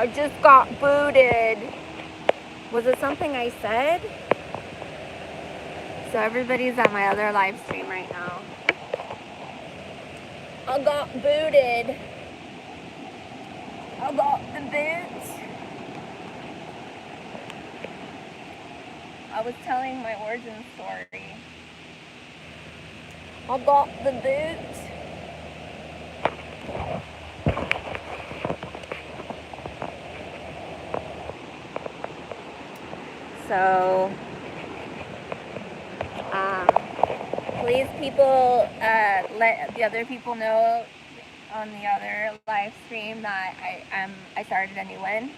I just got booted. Was it something I said? So everybody's at my other live stream right now. I got booted. I got the boots. I was telling my origin story. I got the boots. So, please, people, let the other people know on the other live stream that I started a new one.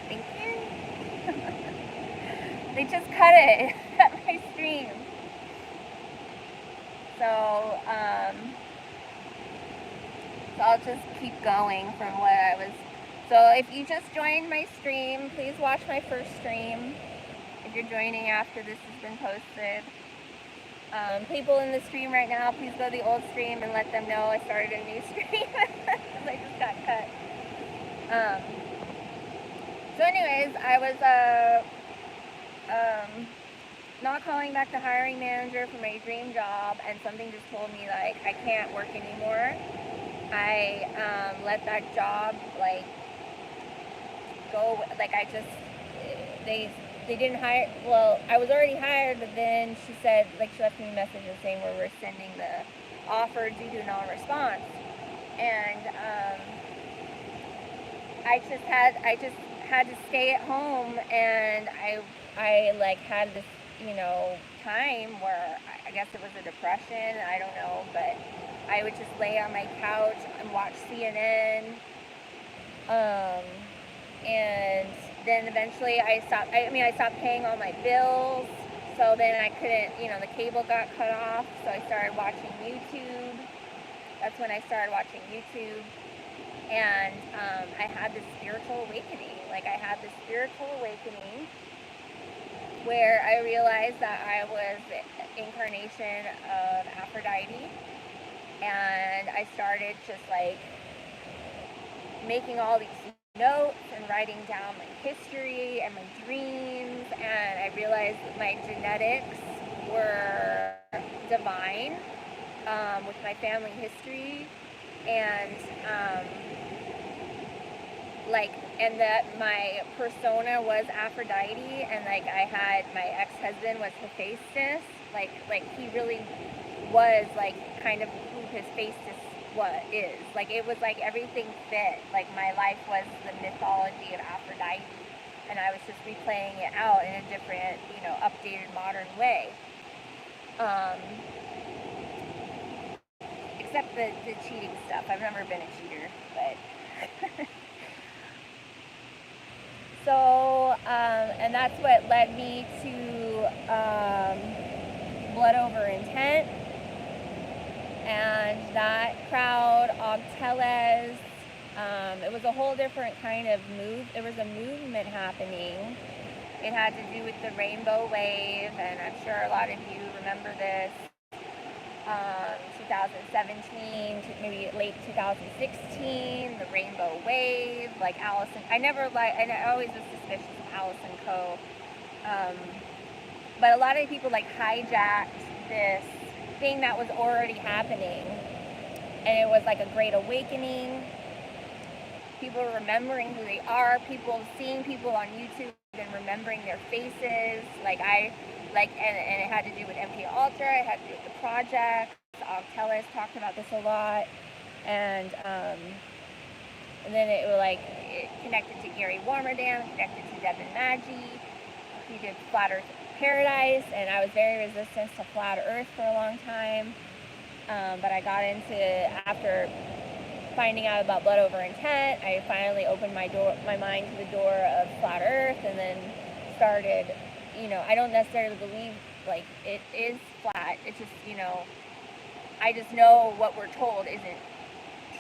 Thank you. They just cut it at my stream. So, so I'll just keep going from what I was. So if you just joined my stream, please watch my first stream. If you're joining after this has been posted. People in the stream right now, please go to the old stream and let them know I started a new stream because I just got cut. So anyways, I was not calling back the hiring manager for my dream job, and something just told me like I can't work anymore. I let that job like go, like I just they didn't hire. Well, I was already hired, but then she said, like, she left me a message saying we're rescinding the offer due to non-response, and I just had to stay at home, and I like had this, you know, time where I guess it was a depression, I don't know, but I would just lay on my couch and watch CNN, and then eventually I stopped paying all my bills, so then I couldn't, you know, the cable got cut off, so I started watching YouTube. That's when I started watching YouTube, and I had this spiritual awakening. Like, I had this spiritual awakening where I realized that I was the incarnation of Aphrodite, and I started just like making all these notes and writing down my history and my dreams, and I realized that my genetics were divine, with my family history, and and that my persona was Aphrodite, and like I had my ex-husband was Hephaestus, like he really was like kind of who Hephaestus is. Like, it was like everything fit. Like, my life was the mythology of Aphrodite, and I was just replaying it out in a different, you know, updated modern way. Except the cheating stuff. I've never been a cheater, but so and that's what led me to Blood Over Intent. And that crowd, Ogteles, it was a whole different kind of there was a movement happening. It had to do with the rainbow wave, and I'm sure a lot of you remember this. 2017 to maybe late 2016, the rainbow wave, like Allison. I always was suspicious of Allison Coe. But a lot of people like hijacked this thing that was already happening, and it was like a great awakening. People remembering who they are, people seeing people on YouTube and remembering their faces, and it had to do with MK Ultra, it had to do with the project. Ogteles talked about this a lot, and then it connected to Gary Warmerdam, connected to Devin Maggi. He did Flat Earth Paradise, and I was very resistant to Flat Earth for a long time, but I got into, after finding out about Blood Over Intent, I finally opened my mind to the door of Flat Earth, and then started, you know, I don't necessarily believe like it is flat. It's just, you know, I just know what we're told isn't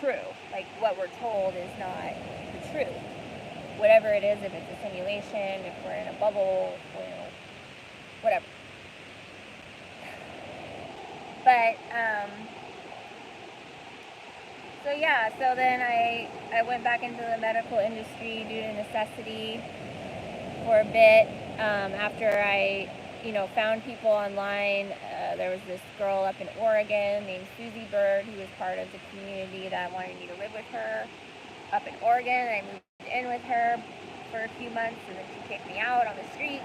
true. Like, what we're told is not the truth. Whatever it is, if it's a simulation, if we're in a bubble, you know, whatever. But So yeah, so then I went back into the medical industry due to necessity for a bit. After I, found people online. There was this girl up in Oregon named Susie Bird who was part of the community that wanted me to live with her up in Oregon. I moved in with her for a few months, and then she kicked me out on the street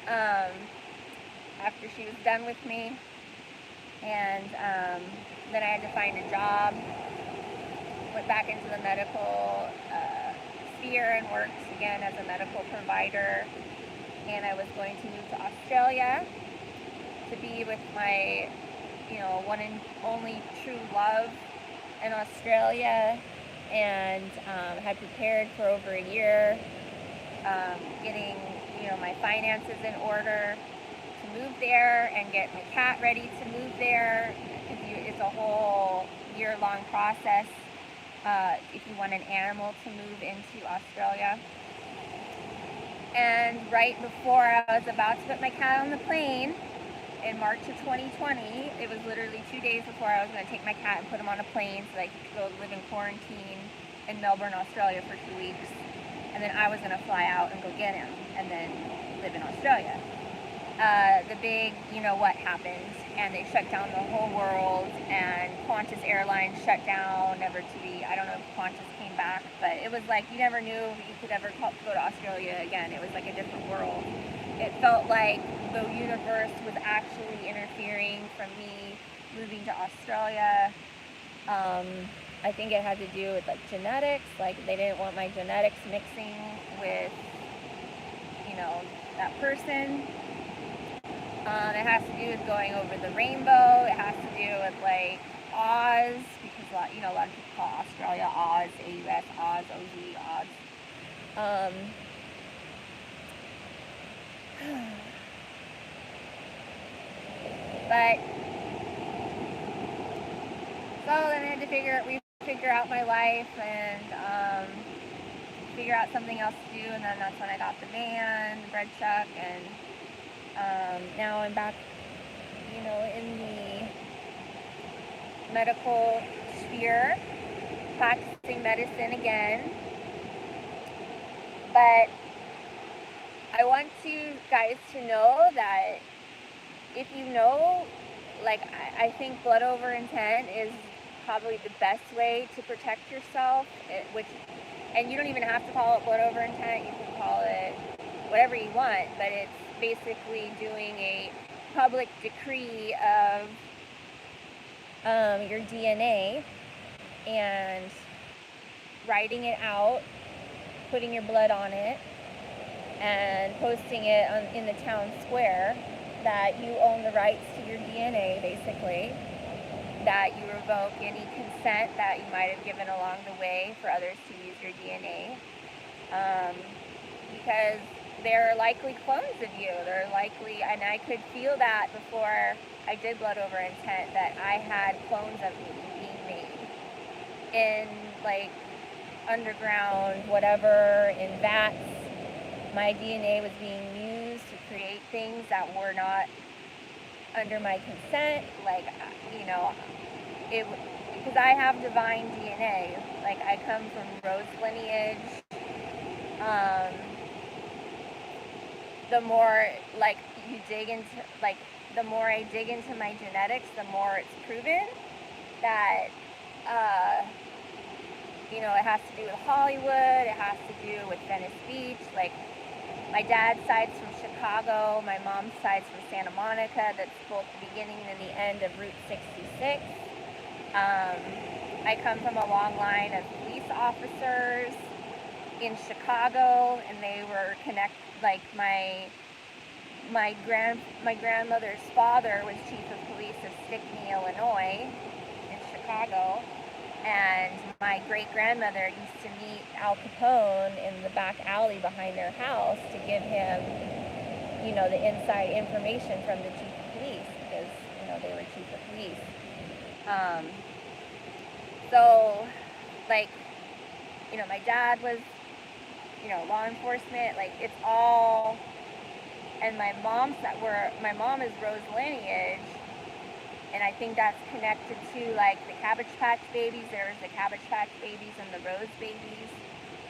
after she was done with me. And then I had to find a job. Went back into the medical sphere and worked again as a medical provider. And I was going to move to Australia to be with my, one and only true love in Australia, and had prepared for over a year, getting, my finances in order to move there and get my cat ready to move there. It's a whole year-long process if you want an animal to move into Australia. And right before I was about to put my cat on the plane in March of 2020, it was literally 2 days before I was going to take my cat and put him on a plane so that he could go live in quarantine in Melbourne, Australia for 2 weeks. And then I was going to fly out and go get him and then live in Australia. The big, what happened, and they shut down the whole world, and Qantas Airlines shut down, never to be, I don't know if Qantas came back, but it was like you never knew you could ever go to Australia again. It was like a different world. It felt like the universe was actually interfering from me moving to Australia. I think it had to do with like genetics, like they didn't want my genetics mixing with, that person. It has to do with going over the rainbow. It has to do with like Oz, because a lot of people call Australia Oz, AUS, Oz, OZ, Oz. But so then I had to figure out my life and figure out something else to do, and then that's when I got the van, the bread truck, and now I'm back, in the medical sphere, practicing medicine again. But I want you guys to know that if I think blood over intent is probably the best way to protect yourself, and you don't even have to call it blood over intent, you can call it whatever you want, but it's basically doing a public decree of your DNA and writing it out, putting your blood on it, and posting it in the town square that you own the rights to your DNA, basically, that you revoke any consent that you might have given along the way for others to use your DNA, because they're likely clones of you. They're likely, and I could feel that before I did blood over intent, that I had clones of me being made in like underground, whatever, in vats. My DNA was being used to create things that were not under my consent, like, because I have divine DNA. Like, I come from rose lineage. The more, like, you dig into, like, the more I dig into my genetics, the more it's proven that, it has to do with Hollywood, it has to do with Venice Beach. Like, my dad's side's from Chicago, my mom's side's from Santa Monica. That's both the beginning and the end of Route 66. I come from a long line of police officers in Chicago, and they were like my grandmother's father was chief of police of Stickney, Illinois, in Chicago, and my great-grandmother used to meet Al Capone in the back alley behind their house to give him, the inside information from the chief of police, because, they were chief of police. So, like, my dad was, law enforcement, like, it's all, and my mom is Rose lineage, And I think that's connected to like the Cabbage Patch Babies. There's the Cabbage Patch Babies and the Rose Babies.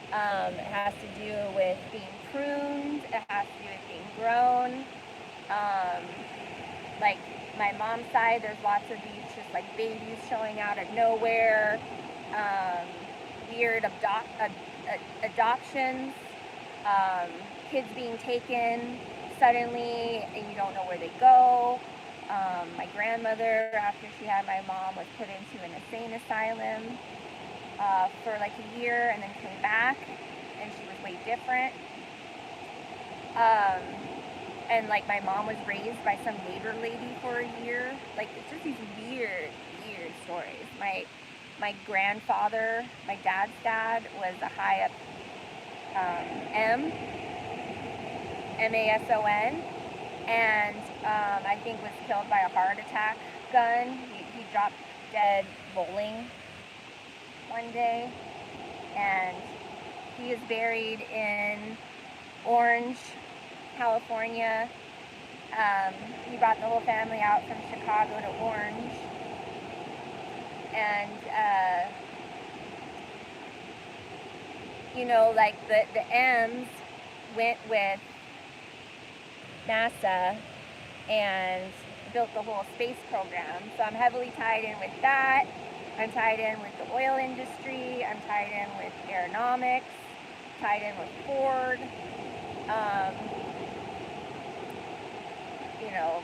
It has to do with being pruned. It has to do with being grown. Like my mom's side, there's lots of these just like babies showing out of nowhere. Weird adoptions. Kids being taken suddenly and you don't know where they go. My grandmother, after she had my mom, was put into an insane asylum for like a year and then came back, and she was way different. And like my mom was raised by some neighbor lady for a year. Like it's just these weird stories. My grandfather, my dad's dad, was a high up M-A-S-O-N, and I think was killed by a heart attack gun. He dropped dead bowling one day, and he is buried in Orange, California. He brought the whole family out from Chicago to Orange, and you know, like the M's went with NASA and built the whole space program. So I'm heavily tied in with that. I'm tied in with the oil industry. I'm tied in with aeronautics, tied in with Ford. You know,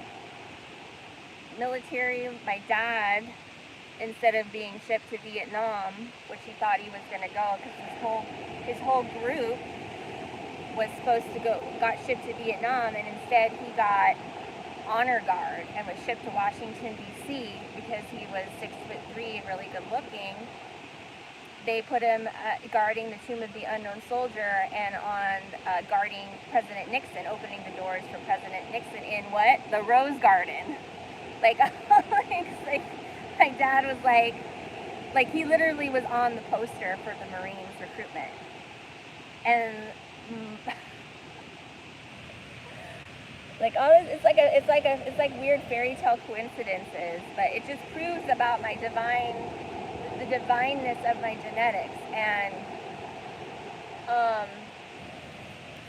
military. My dad, instead of being shipped to Vietnam, which he thought he was going to go, because his whole group was supposed to got shipped to Vietnam, and instead he got honor guard and was shipped to Washington, D.C. because he was 6'3" and really good looking. They put him guarding the Tomb of the Unknown Soldier and on guarding President Nixon, opening the doors for President Nixon in what? The Rose Garden. Like, like my dad was like he literally was on the poster for the Marines recruitment. And like all this, it's like weird fairy tale coincidences, but it just proves about the divineness of my genetics. And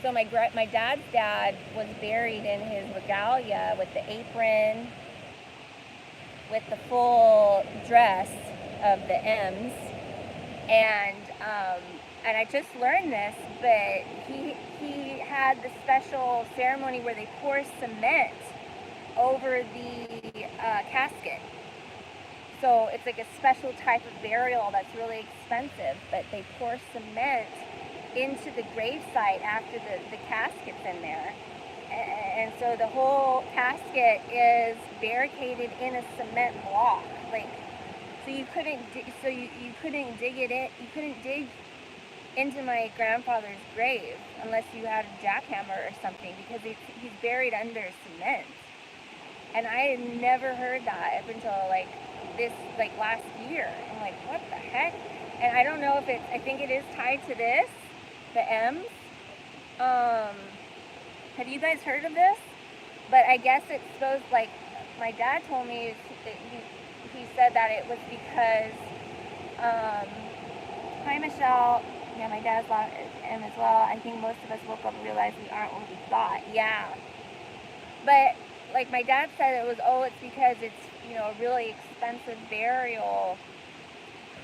so my dad's dad was buried in his regalia with the apron, with the full dress of the M's, and I just learned this, but he had the special ceremony where they pour cement over the casket. So it's like a special type of burial that's really expensive, but they pour cement into the gravesite after the casket's in there. And so the whole casket is barricaded in a cement block. Like, so you couldn't dig it in. You couldn't dig into my grandfather's grave unless you had a jackhammer or something, because he's buried under cement. And I had never heard that up until like last year. I'm like, what the heck? And I don't know if I think it is tied to this, the M's. Have you guys heard of this? But I guess it's supposed, like, my dad told me that he said that it was because, hi Michelle, yeah, my dad's M as well. I think most of us woke up and realized we aren't what we thought. Yeah. But, like, my dad said it's because it's, you know, a really expensive burial,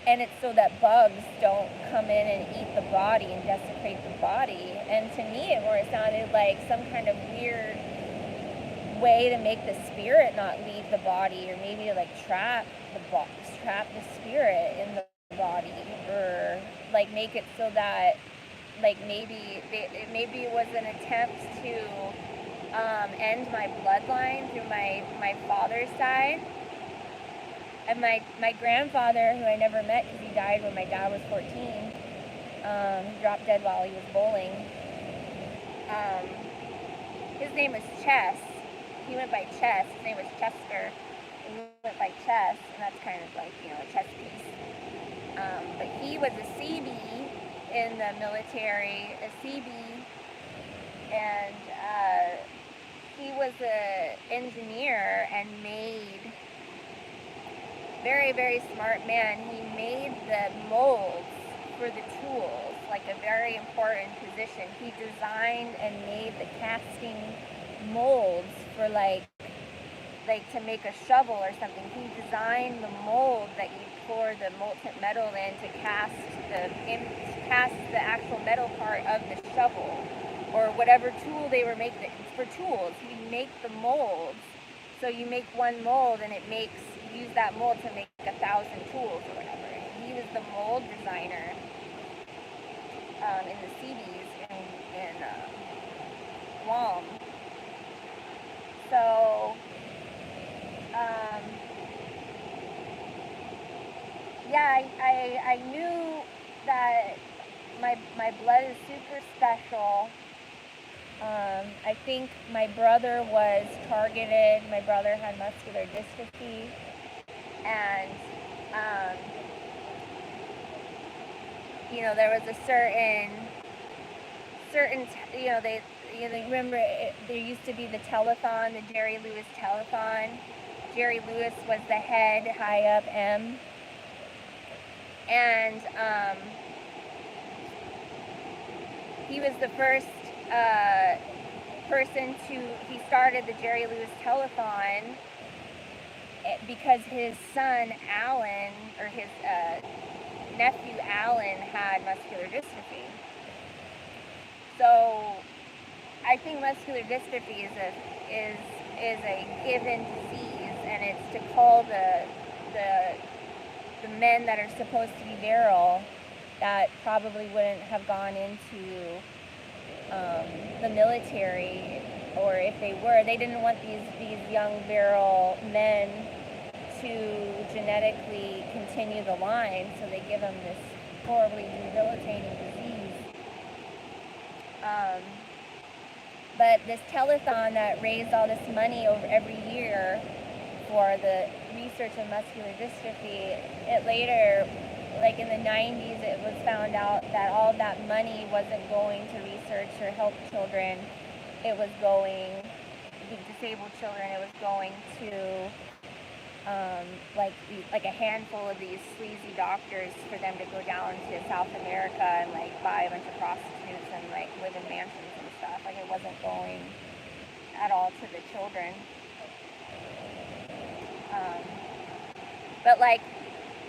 and it's so that bugs don't come in and eat the body and desecrate the body. And to me, it sounded like some kind of weird way to make the spirit not leave the body, or maybe to like trap the spirit in the body, or like make it so that like maybe it was an attempt to end my bloodline through my father's side. And my grandfather, who I never met because he died when my dad was 14, he dropped dead while he was bowling. His name was Chess. He went by Chess. His name was Chester. He went by Chess, and that's kind of like, you know, a chess piece. But he was a CB in the military, a CB, and he was an engineer and made very, very smart man. He made the molds for the tools, like a very important position. He designed and made the casting molds for like to make a shovel or something. He designed the mold that you pour the molten metal in to cast the actual metal part of the shovel, or whatever tool they were making. For tools, he'd make the molds. So you make one mold and use that mold to make 1,000 tools or whatever. And he was the mold designer in the CDs in Guam. So, yeah, I knew that my blood is super special. I think my brother was targeted. My brother had muscular dystrophy, and there was a certain they remember there used to be the telethon, the Jerry Lewis telethon. Jerry Lewis was the head, high up M, and he was the first person he started the Jerry Lewis telethon because his son Alan, or his nephew Alan, had muscular dystrophy. So I think muscular dystrophy is a given disease, and it's to call the men that are supposed to be virile that probably wouldn't have gone into the military, or if they were, they didn't want these young virile men to genetically continue the line, so they give them this horribly debilitating disease. But this telethon that raised all this money over every year for the research of muscular dystrophy, it later, like in the 90s, it was found out that all that money wasn't going to research or help children. It was going, disabled children, it was going to like a handful of these sleazy doctors for them to go down to South America and like buy a bunch of prostitutes and like live in mansions and stuff. Like, it wasn't going at all to the children. But like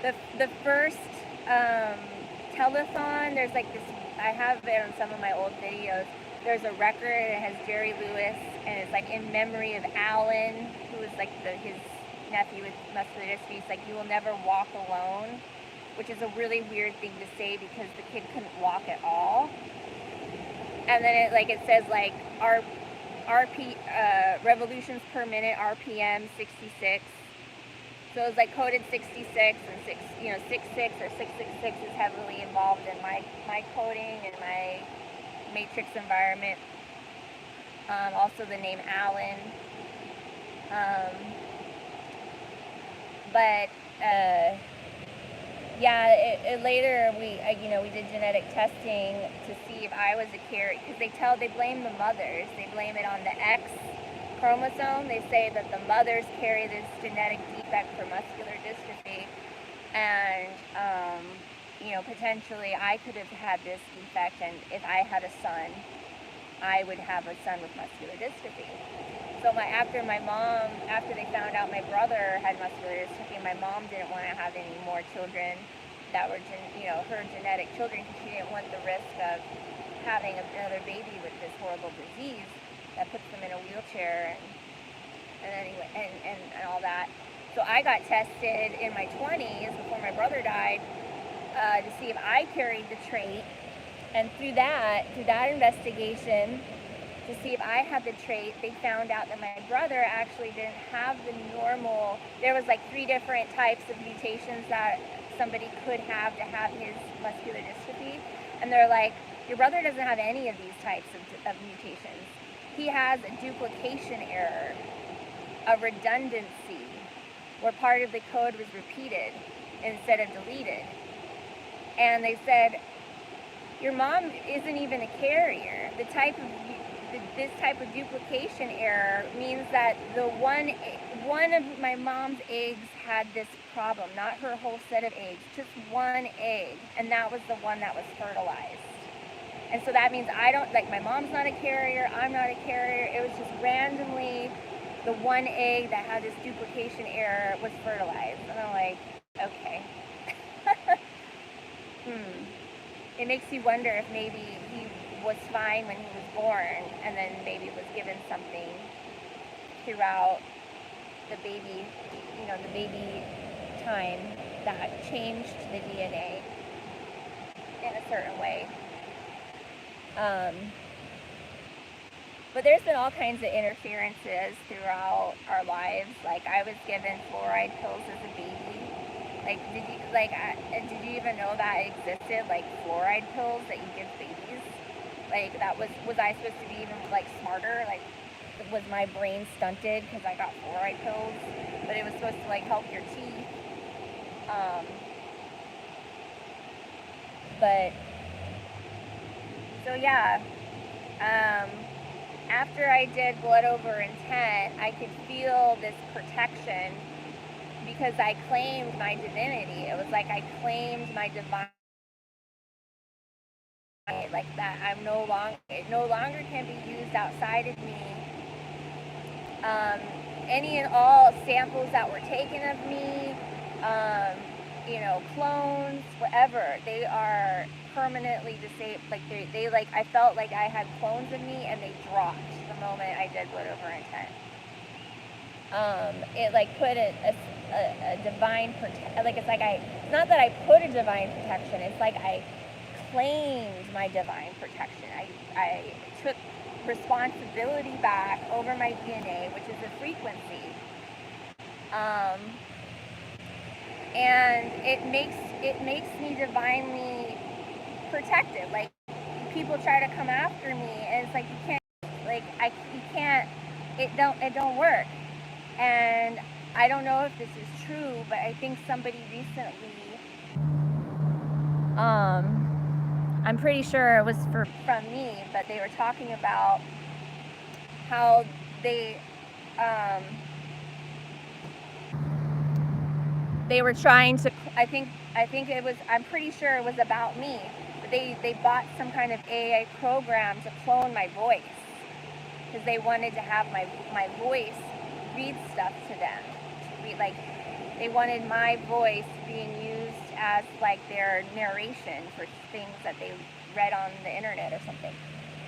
the first telethon, there's like this, I have it on some of my old videos. There's a record, it has Jerry Lewis, and it's like in memory of Alan, who was like his nephew with muscular dystrophy. It's like, "You will never walk alone," which is a really weird thing to say because the kid couldn't walk at all. And then it says like revolutions per minute, RPM 66. So it was like coded 66, and 66 or 666 is heavily involved in my coding and my matrix environment. Also the name Alan. Later we did genetic testing to see if I was a carrier, because they blame the mothers. They blame it on the X chromosome. They say that the mothers carry this genetic defect for muscular dystrophy, and potentially I could have had this defect, and if I had a son, I would have a son with muscular dystrophy. So after they found out my brother had muscular dystrophy, my mom didn't want to have any more children that were her genetic children, because she didn't want the risk of having another baby with this horrible disease that puts them in a wheelchair and all that. So I got tested in my 20s before my brother died to see if I carried the trait, and through that investigation to see if I had the trait, they found out that my brother actually didn't have the normal. There was like 3 different types of mutations that somebody could have to have his muscular dystrophy, and they're like, "Your brother doesn't have any of these types of mutations. He has a duplication error, a redundancy, where part of the code was repeated instead of deleted." And they said, "Your mom isn't even a carrier. The type of this type of duplication error means that the one of my mom's eggs had this problem, not her whole set of eggs, just one egg, and that was the one that was fertilized. And so that means I don't, like, my mom's not a carrier, I'm not a carrier. It was just randomly the one egg that had this duplication error was fertilized. And I'm like, okay. It makes you wonder if maybe he was fine when he was born and then maybe was given something throughout the baby, the baby time that changed the DNA in a certain way. But there's been all kinds of interferences throughout our lives. Like, I was given fluoride pills as a baby. Like, did you even know that existed? Like, fluoride pills that you give babies. Like, was I supposed to be even like smarter? Like, was my brain stunted because I got fluoride pills? But it was supposed to like help your teeth. But so yeah. After I did blood over intent, I could feel this protection because I claimed my divinity. It was like I claimed my divine, like that it no longer can be used outside of me. Any and all samples that were taken of me, clones, whatever, they are permanently disabled. Like they I felt like I had clones of me, and they dropped the moment I did blood over intent. It like put a divine it's not that I put a divine protection. It's like I claimed my divine protection. I took responsibility back over my DNA, which is a frequency. And it makes me divinely protected. Like, people try to come after me, and it's like it don't work. And I don't know if this is true, but I think somebody recently, I'm pretty sure it was from me, but they were talking about how they were trying to, I'm pretty sure it was about me, but they bought some kind of AI program to clone my voice because they wanted to have my voice read stuff to them. They wanted my voice being used as like their narration for things that they read on the internet or something.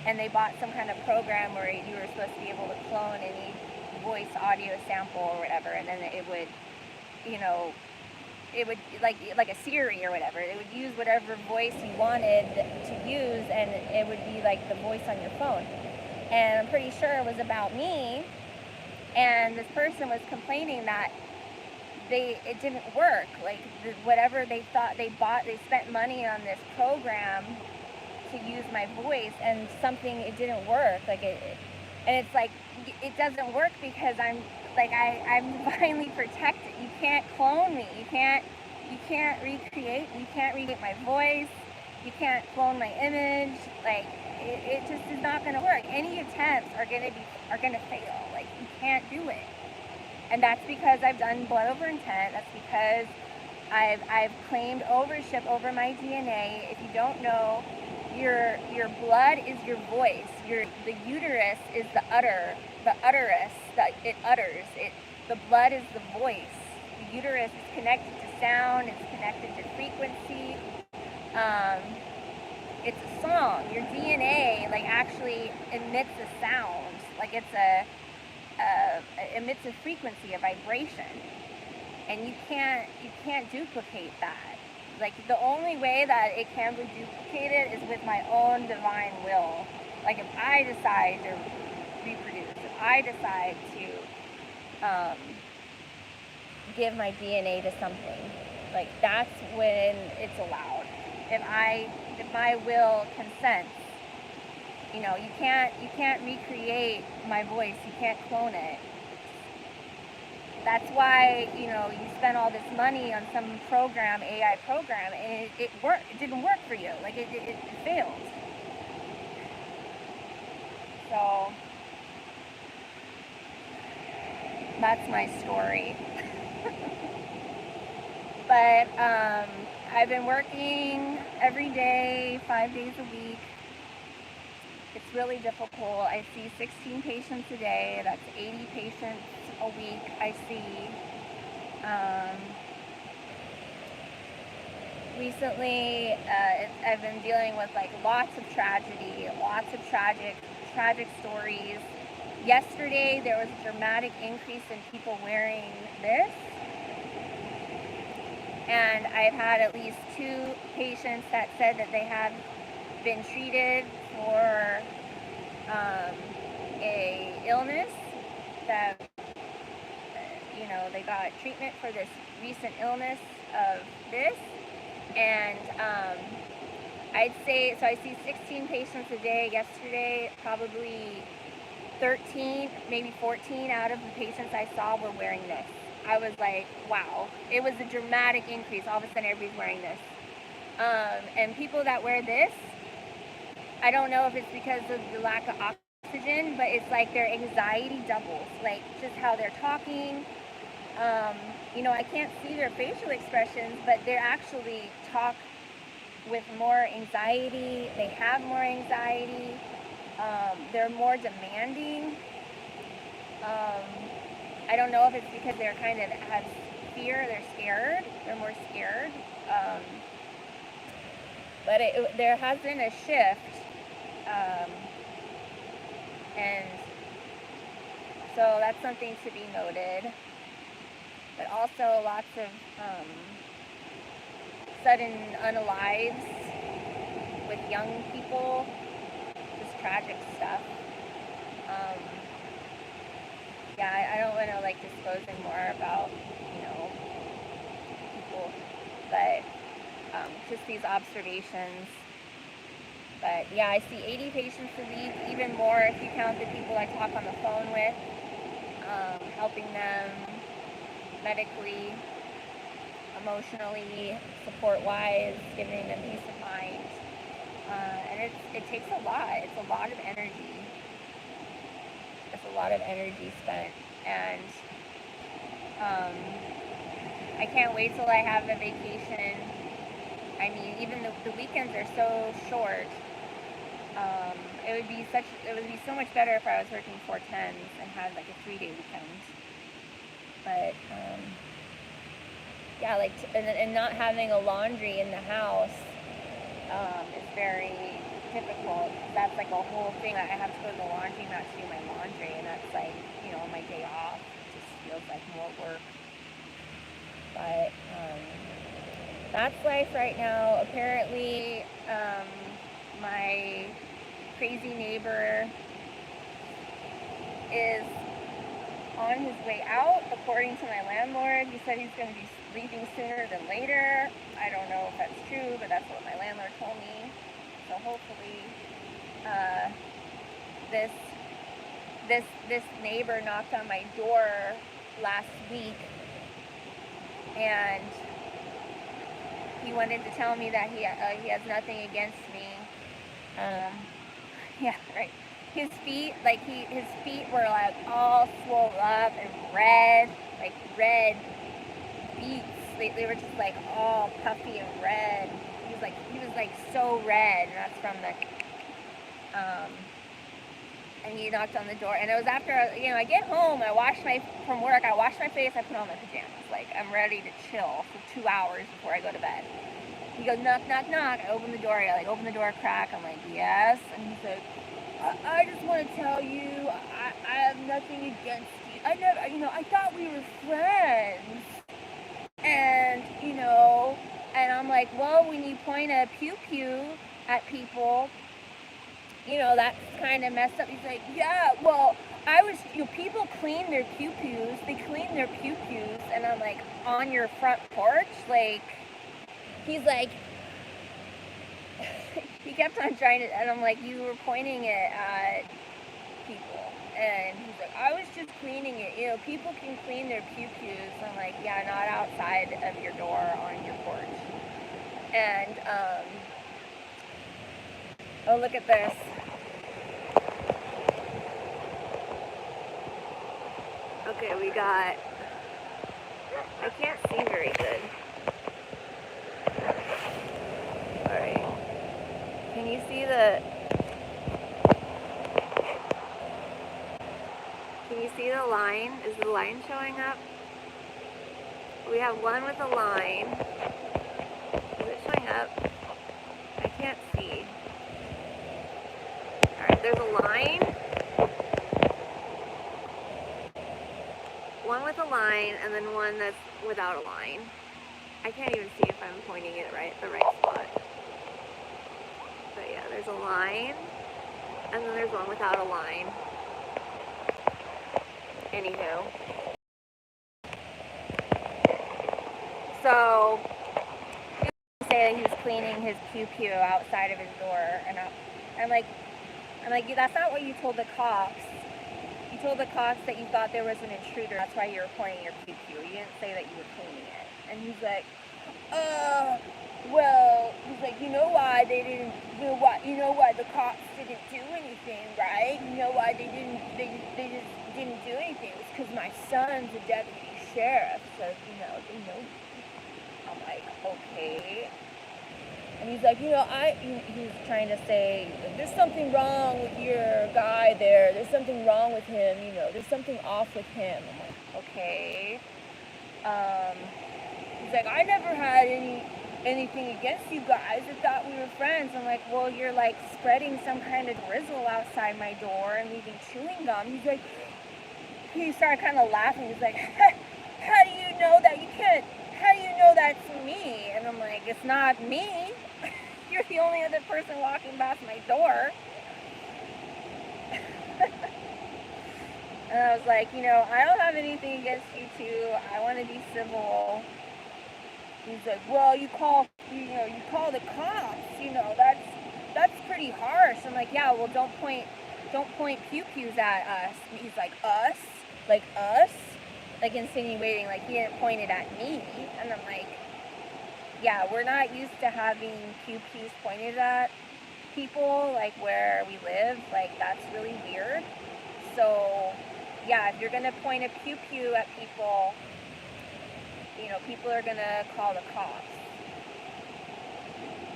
And they bought some kind of program where you were supposed to be able to clone any voice audio sample or whatever, and then it would, it would, like a Siri or whatever, it would use whatever voice you wanted to use, and it would be like the voice on your phone. And I'm pretty sure it was about me, and this person was complaining that it didn't work. Like, whatever they thought they spent money on this program to use my voice, and it didn't work. And it's like, it doesn't work because I'm divinely protected. You can't clone me. You can't recreate. You can't recreate my voice. You can't clone my image. Like, it just is not going to work. Any attempts are going to fail. Like, you can't do it. And that's because I've done blood over intent. That's because I've claimed ownership over my DNA. If you don't know, your blood is your voice. The uterus is the utterus that it utters. The blood is the voice. The uterus is connected to sound. It's connected to frequency. It's a song. Your DNA actually emits a sound. Emits a frequency, a vibration, and you can't duplicate that. Like, the only way that it can be duplicated is with my own divine will. Like, if I decide to reproduce, if I decide to give my DNA to something, like, that's when it's allowed. If my will consents. You can't recreate my voice. You can't clone it. That's why, you spend all this money on some program, AI program, and it worked. It didn't work for you. Like, it failed. So that's my story. But I've been working every day, 5 days a week. It's really difficult. I see 16 patients a day. That's 80 patients a week I see. Recently, I've been dealing with like lots of tragedy, lots of tragic stories. Yesterday, there was a dramatic increase in people wearing this. And I've had at least 2 patients that said that they have been treated for a illness that, they got treatment for this recent illness of this. And I'd say, so I see 16 patients a day. Yesterday, probably 13, maybe 14 out of the patients I saw were wearing this. I was like, wow. It was a dramatic increase. All of a sudden, everybody's wearing this. And people that wear this, I don't know if it's because of the lack of oxygen, but it's like their anxiety doubles. Like, just how they're talking. I can't see their facial expressions, but they actually talk with more anxiety. They have more anxiety. They're more demanding. I don't know if it's because they're kind of have fear. They're scared. They're more scared. But there has been a shift. And so that's something to be noted. But also lots of sudden unalives with young people, just tragic stuff. I don't want to disclose any more about people, but just these observations. But yeah, I see 80 patients a week, even more if you count the people I talk on the phone with, helping them medically, emotionally, support-wise, giving them peace of mind. And it takes a lot. It's a lot of energy. It's a lot of energy spent. And I can't wait till I have a vacation. I mean, even the weekends are so short. It would be so much better if I was working 4/10s and had like a 3-day weekend. But and not having a laundry in the house is very difficult. That's like a whole thing. I have to go to the laundromat to do my laundry, and that's like my day off. It just feels like more work. But that's life right now. Apparently, my crazy neighbor is on his way out, according to my landlord. He said he's going to be leaving sooner than later. I don't know if that's true, but that's what my landlord told me. So hopefully, this neighbor knocked on my door last week, and he wanted to tell me that he has nothing against me. Yeah, right. His feet were like all swollen up and red, like red beets. They were just like all puffy and red. He was like so red, and that's from the and he knocked on the door, and it was after I get home, from work, I wash my face, I put on my pajamas, like I'm ready to chill for 2 hours before I go to bed. He goes, knock, knock, knock. I open the door. I open the door a crack. I'm like, yes. And he's like, I just want to tell you, I have nothing against you. I thought we were friends. And, and I'm like, well, when you point a pew-pew at people, that's kind of messed up. He's like, yeah, well, people clean their pew-pews. They clean their pew-pews. And I'm like, on your front porch? Like, he's like, he kept on trying to, and I'm like, you were pointing it at people. And he's like, I was just cleaning it. People can clean their pew-pews. I'm like, yeah, not outside of your door on your porch. And, oh, look at this. Okay, we got, I can't see very good. Alright. Can you see the line? Is the line showing up? We have one with a line. Is it showing up? I can't see. Alright, there's a line. One with a line, and then one that's without a line. I can't even see if I'm pointing it the right spot. But yeah, there's a line, and then there's one without a line. Anywho. So, he say that he was cleaning his pew-pew outside of his door, and I'm like, that's not what you told the cops. You told the cops that you thought there was an intruder. That's why you were pointing your pew-pew. You didn't say that you were cleaning it. And he's like, well, he's like, you know why they didn't, you know why the cops didn't do anything, right? You know why they just didn't do anything? It was because my son's a deputy sheriff, so, you know, they know. I'm like, okay. And he's like, he's trying to say, there's something wrong with your guy there. There's something wrong with him, there's something off with him. I'm like, okay. He's like, I never had anything against you guys. I thought we were friends. I'm like, well, you're like spreading some kind of drizzle outside my door and leaving chewing gum. He's like, he started kind of laughing. He's like, how do you know that you can't? How do you know that's me? And I'm like, it's not me. You're the only other person walking past my door. And I was like, I don't have anything against you two. I want to be civil. He's like, well, you call the cops. That's pretty harsh. I'm like, yeah, well, don't point pew-pews at us. He's like, us? Like us? Like insinuating like he didn't point it at me. And I'm like, yeah, we're not used to having pew-pews pointed at people, like where we live. Like, that's really weird. So, yeah, if you're going to point a pew-pew at people, people are going to call the cops.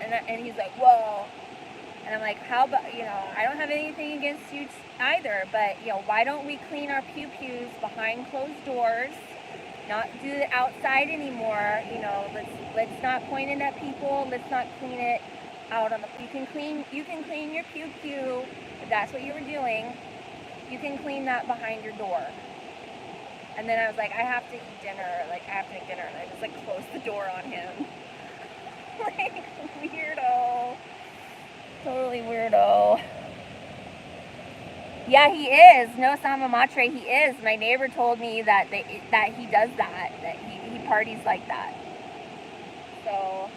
And he's like, well, and I'm like, how about, I don't have anything against you either, but, why don't we clean our pew-pews behind closed doors, not do it outside anymore, let's not point it at people, let's not clean it out on the, you can clean your pew-pew, if that's what you were doing, you can clean that behind your door. And then I was like, I have to eat dinner, and I just, closed the door on him. Weirdo. Totally weirdo. Yeah, he is. No Sama Matre, he is. My neighbor told me that he does that he parties like that. So,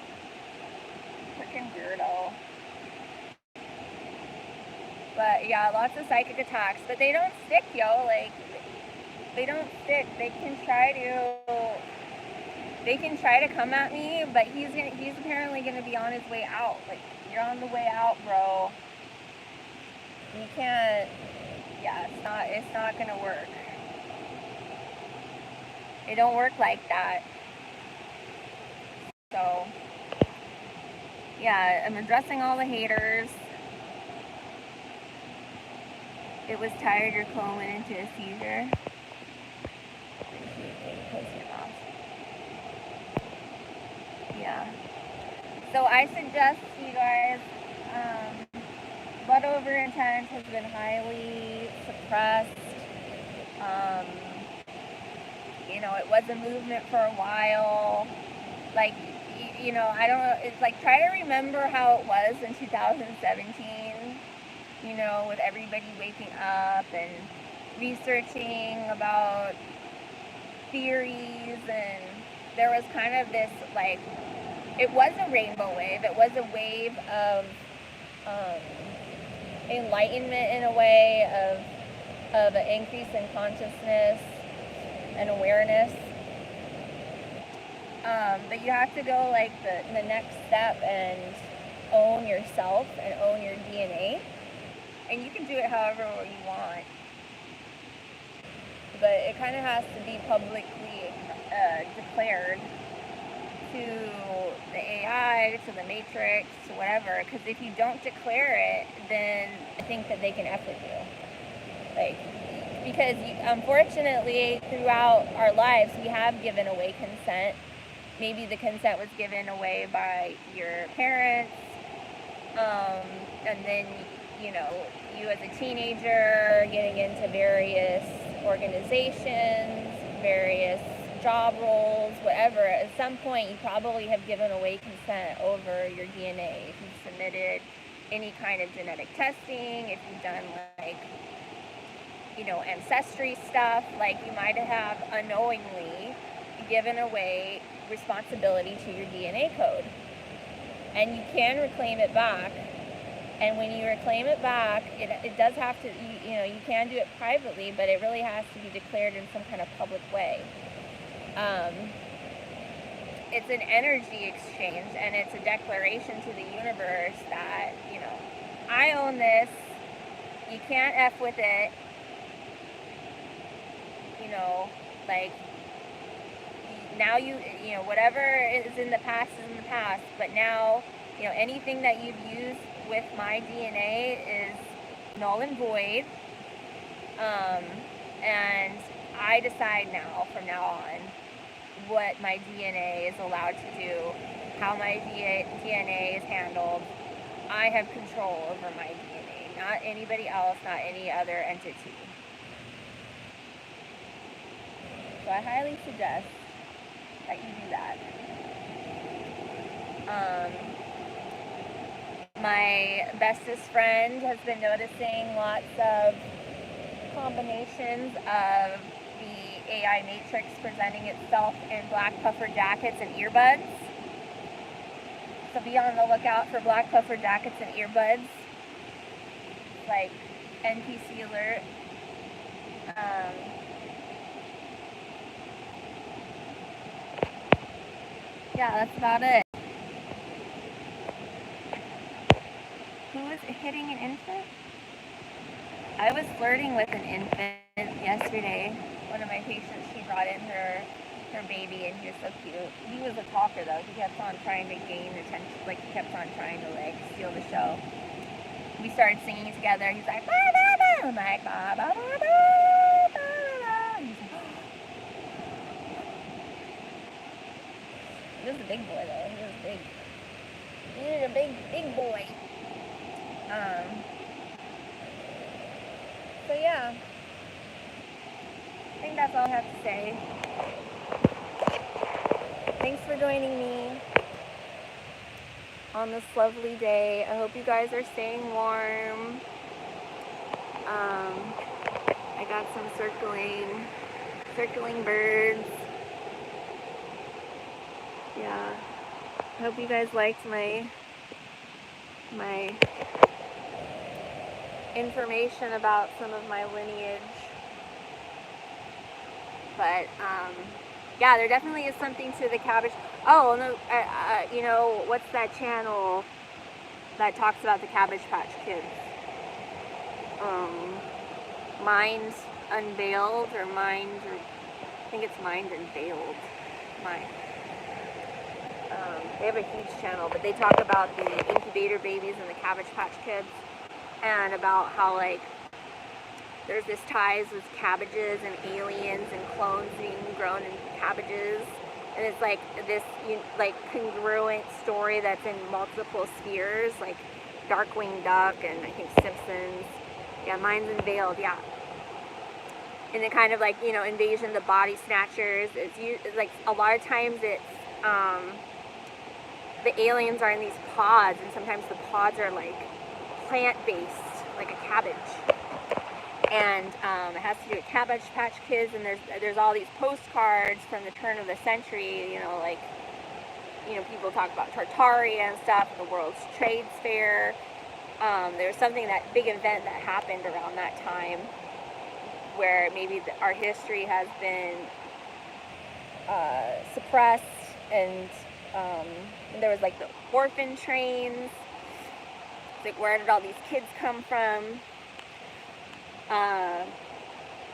freaking weirdo. But yeah, lots of psychic attacks, but they don't stick, yo. They don't stick. They can try to come at me, but he's apparently gonna be on his way out. Like, you're on the way out, bro. You can't. Yeah, it's not gonna work. It don't work like that. So, yeah, I'm addressing all the haters. It was tired your clone went into a seizure. Close your mouth. Yeah. So I suggest you guys, blood over intent has been highly suppressed. It was a movement for a while. Like, I don't know. It's like, try to remember how it was in 2017, with everybody waking up and researching about theories, and there was kind of this, it was a rainbow wave. It was a wave of enlightenment in a way, of an increase in consciousness and awareness. But you have to go the next step and own yourself and own your DNA. And you can do it however you want. but it kind of has to be publicly declared to the AI, to the Matrix, to whatever. Because if you don't declare it, then I think that they can F with you. Like, because unfortunately, throughout our lives, we have given away consent. Maybe the consent was given away by your parents, and then, you know, you as a teenager getting into various organizations, various job roles, whatever. At some point, you probably have given away consent over your DNA. If you've submitted any kind of genetic testing, if you've done, like, you know, ancestry stuff, like, you might have unknowingly given away responsibility to your DNA code. And you can reclaim it back. And when you reclaim it back, it does have to, you know, you can do it privately, but it really has to be declared in some kind of public way. It's an energy exchange, and it's a declaration to the universe that, you know, I own this, you can't F with it, you know, like, now you know, whatever is in the past is in the past, but now, you know, anything that you've used with my DNA is null and void, and I decide now, from now on, what my DNA is allowed to do, how my DNA is handled. I have control over my DNA, not anybody else, not any other entity. So I highly suggest that you do that. My bestest friend has been noticing lots of combinations of the AI Matrix presenting itself in black puffer jackets and earbuds. So be on the lookout for black puffer jackets and earbuds. Like, NPC alert. Yeah, that's about it. Who was hitting an infant? I was flirting with an infant yesterday. One of my patients, she brought in her baby, and he was so cute. He was a talker, though. He kept on trying to gain attention. Like, he kept on trying to, like, steal the show. We started singing together. He's like, ba ba ba. I'm like, ba ba ba ba ba ba. He's like, he was a big boy, though. He was big. He was a big boy. So yeah, I think that's all I have to say. Thanks for joining me on this lovely day. I hope you guys are staying warm. I got some circling birds. Yeah, I hope you guys liked my information about some of my lineage. But yeah, there definitely is something to the Cabbage. Oh no, you know, what's that channel that talks about the Cabbage Patch Kids? Mind Unveiled, or I think it's Mind Unveiled. They have a huge channel, but they talk about the incubator babies and the Cabbage Patch Kids, and about how, like, there's this ties with cabbages and aliens and clones being grown in cabbages, and it's like this, like, congruent story that's in multiple spheres, like Darkwing Duck and I think Simpsons. Yeah, Minds Unveiled. Yeah. And it kind of, like, you know, Invasion the Body Snatchers. It's like a lot of times it's the aliens are in these pods, and sometimes the pods are like plant-based, like a cabbage. And it has to do with Cabbage Patch Kids, and there's all these postcards from the turn of the century, you know, like, you know, people talk about Tartaria and stuff, the World's Trade Fair. There was something, that big event that happened around that time, where maybe our history has been suppressed, and there was, like, the orphan trains. It's like, where did all these kids come from?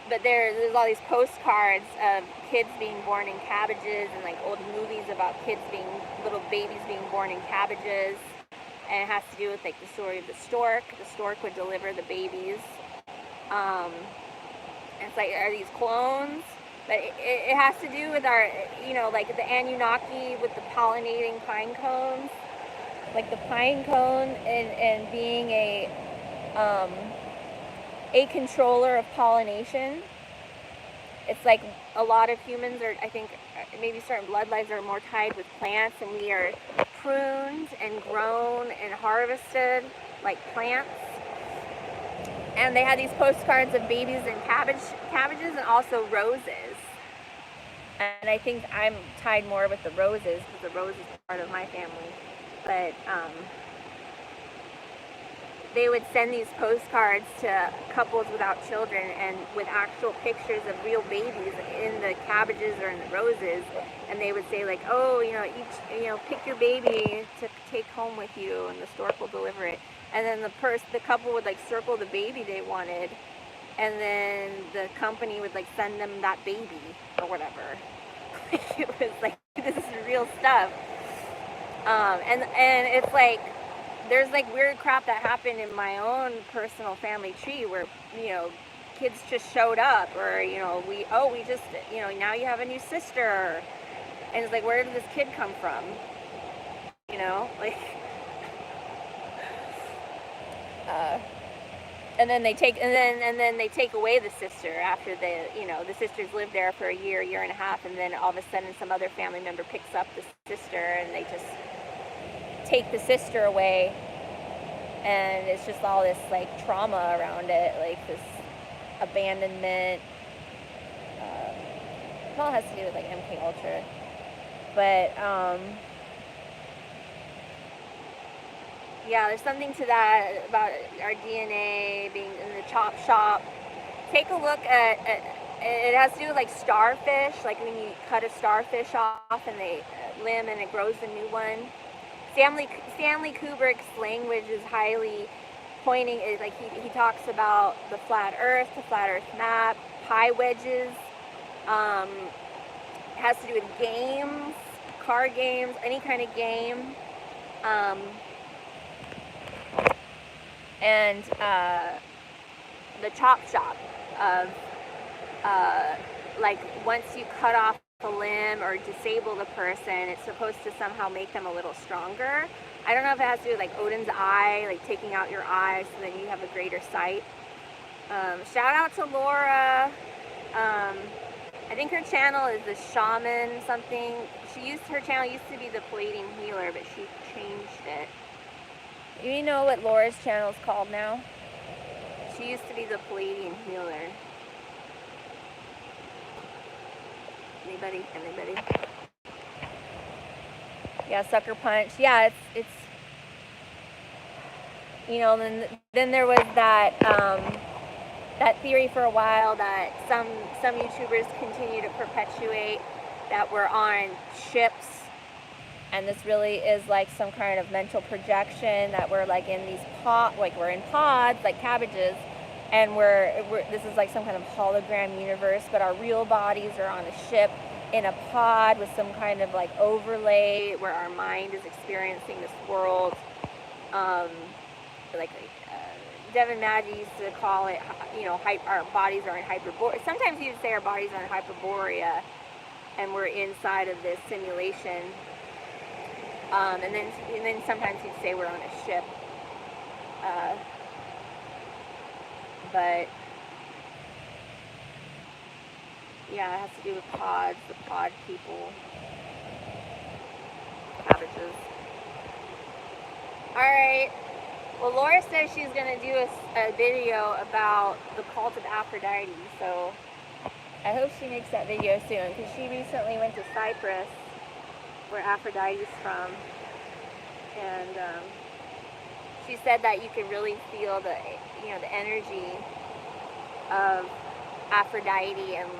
but there's all these postcards of kids being born in cabbages, and like old movies about kids being, little babies being born in cabbages. And it has to do with like the story of the stork. The stork would deliver the babies. And it's like, are these clones? But it has to do with our, you know, like the Anunnaki with the pollinating pine cones. Like the pine cone and being a controller of pollination. It's like a lot of humans are, I think, maybe certain bloodlines are more tied with plants, and we are pruned and grown and harvested like plants. And they had these postcards of babies and cabbages and also roses. And I think I'm tied more with the roses because the rose is part of my family. But they would send these postcards to couples without children and with actual pictures of real babies in the cabbages or in the roses. And they would say like, oh, you know, pick your baby to take home with you, and the stork will deliver it. And then the couple would like circle the baby they wanted, and then the company would like send them that baby or whatever. It was like, this is real stuff. And it's like, there's like weird crap that happened in my own personal family tree where, you know, kids just showed up, or, you know, we just, you know, now you have a new sister. And it's like, where did this kid come from? You know, like, and then they take away the sister after the sisters lived there for a year and a half, and then all of a sudden some other family member picks up the sister, and they just take the sister away, and it's just all this like trauma around it, like this abandonment. It all has to do with like MK Ultra, but yeah, there's something to that about our DNA being in the chop shop. Take a look at it has to do with like starfish, like when you cut a starfish off and they limb and it grows a new one. Stanley Kubrick's language is highly pointing, like he talks about the flat earth map, pie wedges, has to do with games, card games, any kind of game. And the chop shop of like once you cut off a limb or disable the person, it's supposed to somehow make them a little stronger. I don't know if it has to do with like Odin's eye, like taking out your eye so that you have a greater sight. Shout out to Laura. I think her channel is the Shaman something. Her channel used to be the Palladium Healer, but she changed it. You know what Laura's channel is called now? She used to be the Palladium Healer. Anybody? Yeah, Sucker Punch. Yeah, it's you know, then there was that that theory for a while that some YouTubers continue to perpetuate that we're on ships, and this really is like some kind of mental projection, that we're like in these we're in pods like cabbages, and this is like some kind of hologram universe, but our real bodies are on a ship in a pod with some kind of like overlay where our mind is experiencing this world. Devin Maggi used to call it, you know, our bodies are in hyperborea. Sometimes he would say our bodies are in hyperborea, and we're inside of this simulation. And then sometimes he'd say we're on a ship. But yeah, it has to do with pods, the pod people, cabbages. All right. Well, Laura says she's going to do a video about the cult of Aphrodite, so I hope she makes that video soon, because she recently went to Cyprus, where Aphrodite's from, and she said that you can really feel the energy of Aphrodite, and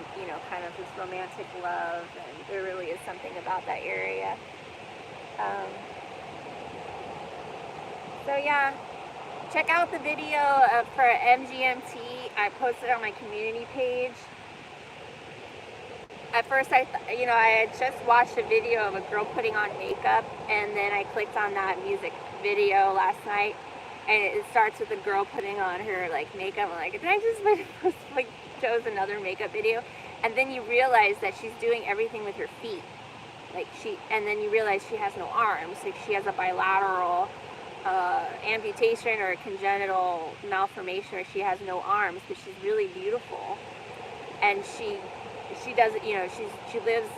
kind of this romantic love, and there really is something about that area. So yeah, check out the video for MGMT. I posted on my community page. At first, I had just watched a video of a girl putting on makeup, and then I clicked on that music video last night, and it starts with a girl putting on her like makeup. I'm like, did I just like chose another makeup video? And then you realize that she's doing everything with her feet, and then you realize she has no arms. Like she has a bilateral amputation or a congenital malformation, where she has no arms, but she's really beautiful, and she does it, she lives,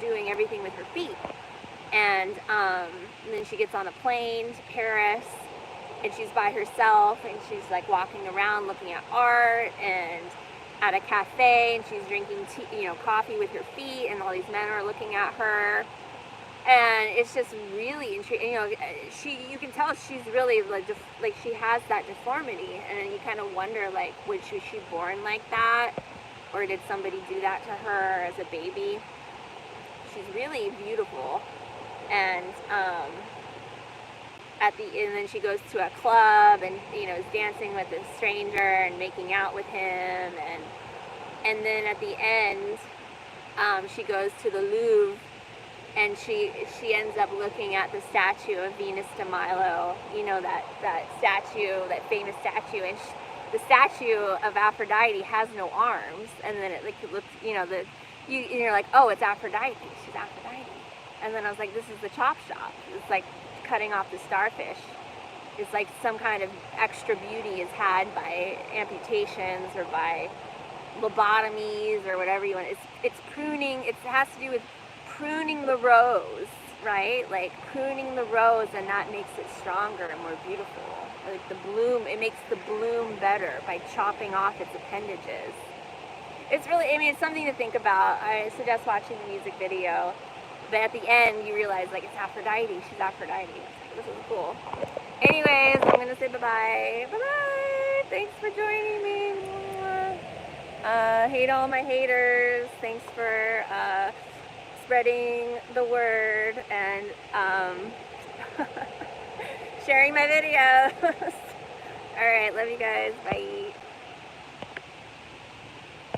doing everything with her feet. And then she gets on a plane to Paris, and she's by herself, and she's like walking around looking at art and at a cafe, and she's drinking tea, coffee with her feet, and all these men are looking at her. And it's just really intriguing. You can tell she's really like she has that deformity, and then you kind of wonder, like, was she born like that? Or did somebody do that to her as a baby? She's really beautiful. And and then she goes to a club and is dancing with a stranger and making out with him, and then at the end she goes to the Louvre, and she ends up looking at the statue of Venus de Milo, that statue, that famous statue, and the statue of Aphrodite has no arms, and then it looks, you're like, oh, it's Aphrodite, she's Aphrodite. And then I was like, this is the chop shop. It's like cutting off the starfish. It's like some kind of extra beauty is had by amputations or by lobotomies or whatever you want. It's pruning. It has to do with pruning the rose, right? Like pruning the rose, and that makes it stronger and more beautiful. Like the bloom, it makes the bloom better by chopping off its appendages. It's really, it's something to think about. I suggest watching the music video. But at the end, you realize, like, it's Aphrodite. She's Aphrodite. This is cool. Anyways, I'm going to say bye-bye. Bye-bye. Thanks for joining me. Hate all my haters. Thanks for spreading the word and sharing my videos. All right, love you guys. Bye.